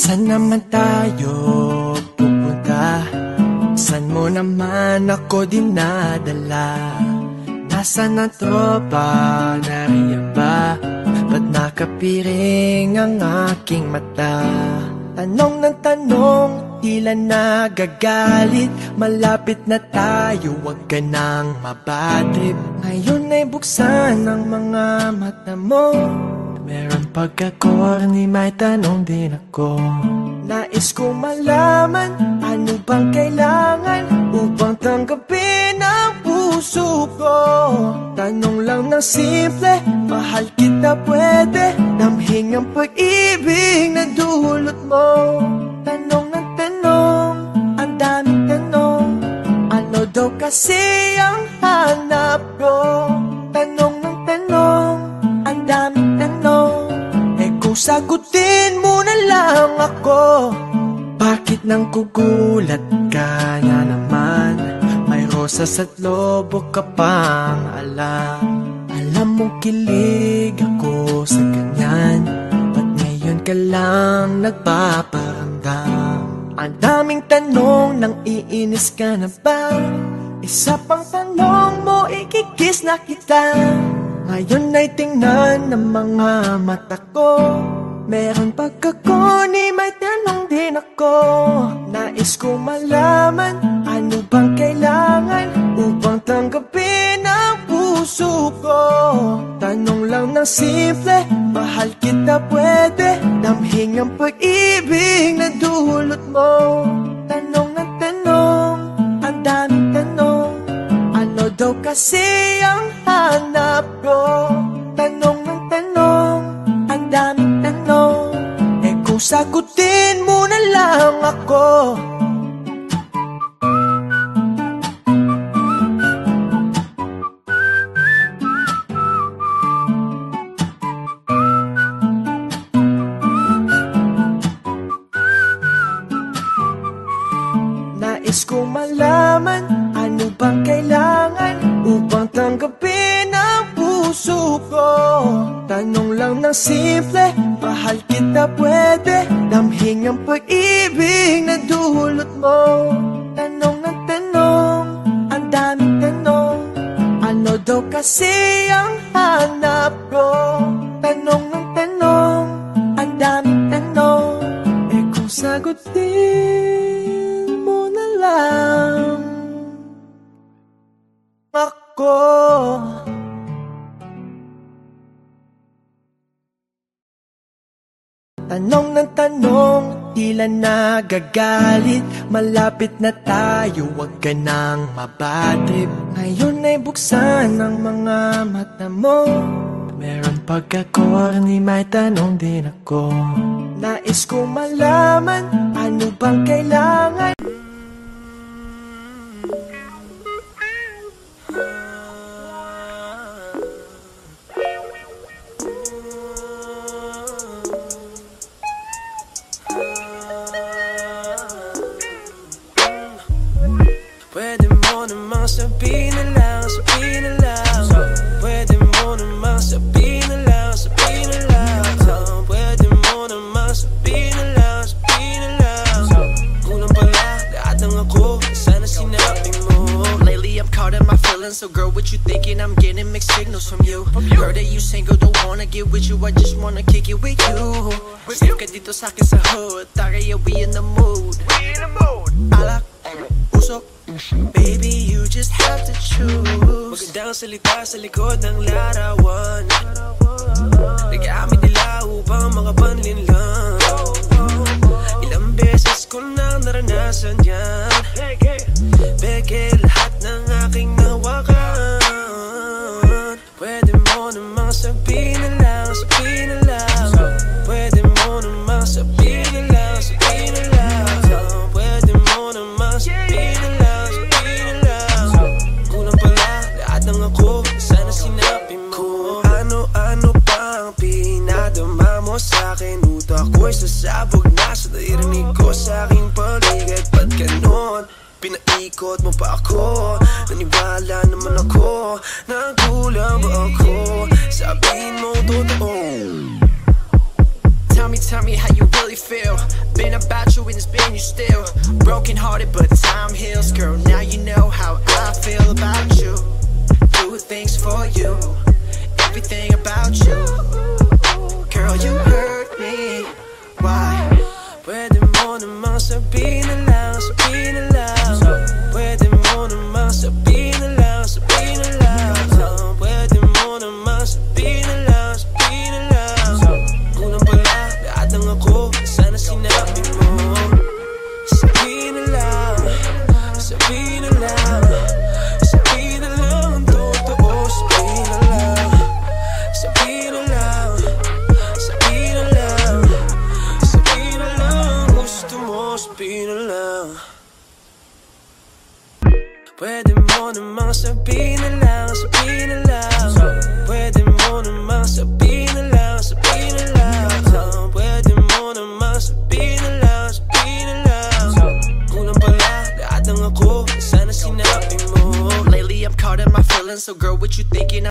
Saan naman tayo pupunta? Saan mo naman ako dinadala? Nasaan ang tropa? Nariyan ba? Ba't nakapiring ang aking mata? Tanong ng tanong, tila nagagalit. Malapit na tayo, huwag ka nang mabadrip. Ngayon ay buksan ang mga mata mo. Meron pagka-corny, may tanong din ako. Nais kong malaman, ano bang kailangan upang tanggapin ang puso ko? Tanong lang ng simple, mahal kita pwede damhin ang pag-ibig na dulot mo. Tanong ng tanong, ang daming tanong, ano daw kasi ang hanap ko? Tanong ng tanong, ang daming tanong, eh kung sagutin mo na lang ako. Bakit nang gugulat ka na naman? May rosas at lobo ka pang alam. Alam mong kilig ako sa ganyan, ba't ngayon ka lang nagpaparamdam? Ang daming tanong, nang iinis ka na ba? Isa pang tanong mo, ikikis na kita. Ngayon ay tingnan ng mga mata ko. Meron pagkakoni, may tanong din ako. Nais kong malaman, ano bang kailangan upang tanggapin ang puso ko? Tanong lang ng simple, mahal kita pwede damhin ang pag-ibig na dulot mo. Tanong ng tanong, ang daming tanong, ano daw kasi ang hanap ko? Tanong ng tanong, ang daming tanong, eh kung sagutin mo na lang ako. Nais kong malaman, ano bang kailangan upang tanggapin ang puso ko? Tanong lang ng simple, mahal kita pwede damhin ang pag-ibig na dulot mo. Tanong ng tanong, ang daming tanong, ano daw kasi ang hanap ko? Tanong ng tanong, ang daming tanong, eh kung sagutin mo na lang ako. Tanong ng tanong, tila nagagalit. Malapit na tayo, huwag ka nang mabadrip. Ngayon ay buksan ang mga mata mo. Meron pagka-corny, may tanong din ako. Nais kong malaman, ano bang kailangan? Pwede mo namang sabihin na lang, sabihin na lang. Pwede mo namang sabihin na lang, sabihin na lang. Pwede mo namang sabihin na lang, sabihin na lang. Kulang pala, lahat ng ako, sana sinabi mo. Lately I'm caught in my feelings, so girl what you thinking? I'm getting mixed signals from you. Heard that you single, don't wanna get with you, I just wanna kick it with you. Safe ka dito sa akin sa hood, tara yeah we in the mood. Alak, usok, baby, you just have to choose. Magandang salita sa likod ng larawan, nagamit nila upang makapanlin lang. Ilang beses ko nang naranasan yan, beke lahat ng aking nawakan. Pwede mo namang sabihin na lang, sabihin na lang. Pwede mo namang sabihin na lang, sabihin na lang. Pwede mo namang sabihin na lang, sabihin na lang. Kulang pala, lahat ng ako, sana sinabi mo. Ano-ano pa ang pinadama mo sa'kin? Utak ko'y sasabog na sa narinig ko sa aking paligid. Ba't ganon? Pinaikot mo pa ako, naniwala naman ako, nagulang ba ako? Sabihin mo totoo. Tell me how you really you feel. Been about you and it's been you still. Broken hearted but time heals. Girl, now you know how I feel about you. Do things for you, everything about you. Girl, you hurt me. Why? Pwede mo namang sabihin na lang, sabihin na lang. Pwede mo namang sabihin na lang, sabihin na lang. Pwede mo namang sabihin na lang, sabihin na lang. Kulang pala, lahat ng ako, sana sinabi mo. Sabihin na lang, sabihin na lang. Sabihin na lang ang totoo, sabihin na lang. Sabihin na lang, sabihin na lang. Sabihin na lang, gusto mo, sabihin na lang. Pwede mo namang sabihin na lang, sabihin na lang. Pwede mo namang sabihin na lang, sabihin na lang. Pwede mo namang sabihin na lang, sabihin na lang. Kulang pala, lahat ng ako, sana sinabi mo. Lately I'm caught in my feelings, so girl, what you thinking?